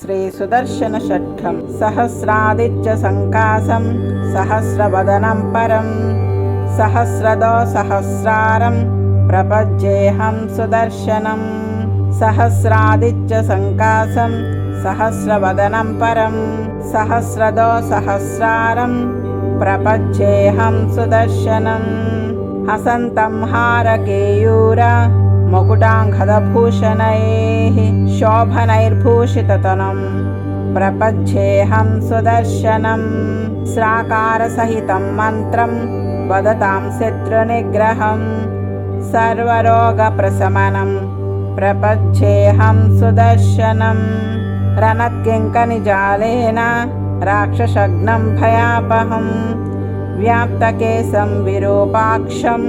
శ్రీ సుదర్శన షట్కం. సహస్రాదిత్య సంకాసం సహస్రవదనం పరం సహస్రదో సహస్రారం ప్రపజ్యేహం సుదర్శనం. సహస్రాదిత్య సంకాసం సహస్రవదనం పరం సహస్రదో సహస్రారం ప్రపజ్యేహం సుదర్శనం. హసంతం హారకేయూర ముకుటాంగదభూషణైః శోభనైర్భూషితతనం ప్రపజ్యేహం సుదర్శనం. శ్రాకారసహితం మంత్రం వదతాం శత్రునిగ్రహం సర్వరోగప్రశమనం ప్రపజ్యేహం సుదర్శనం. రణత్కింకనిజాలేన రాక్షసగ్నం భయాపహం వ్యాప్తకేశం విరూపాక్షం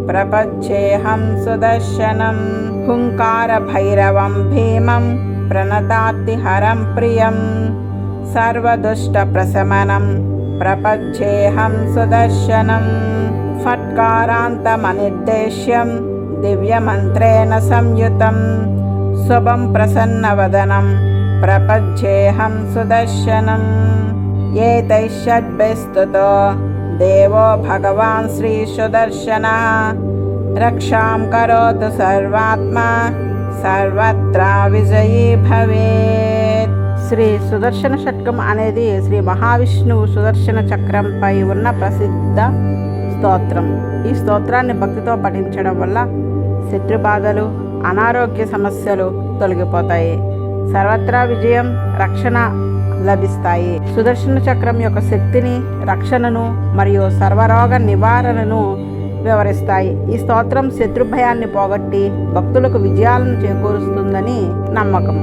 ప్రపజ్యేహం సుదర్శనం. హుంకారభైరవం భీమం ప్రణతాత్తిహరం ప్రియం సర్వదుష్టప్రశమనం ప్రపజ్యేహం సుదర్శనం. ఫట్కారాంతమనిర్దేశ్యం దివ్యమంత్రేణ సంయుతం శుభం ప్రసన్నవదనం ప్రపజ్యేహం సుదర్శనం. ఏతైః షడ్భిస్తుతో దేవో భగవాన్ శ్రీ సుదర్శనః రక్షాం కరోతు సర్వాత్మా సర్వత్రా విజయీ భవేత్. శ్రీ సుదర్శన షట్కం అనేది శ్రీ మహావిష్ణువు సుదర్శన చక్రంపై ఉన్న ప్రసిద్ధ స్తోత్రం. ఈ స్తోత్రాన్ని భక్తితో పఠించడం వల్ల శత్రుబాధలు అనారోగ్య సమస్యలు తొలగిపోతాయి, సర్వత్రా విజయం రక్షణ లభిస్తాయి. సుదర్శన చక్రం యొక్క శక్తిని, రక్షణను మరియు సర్వరోగ నివారణను వివరిస్తాయి. ఈ స్తోత్రం శత్రుభయాన్ని పోగొట్టి భక్తులకు విజయాలను చేకూరుస్తుందని నమ్మకం.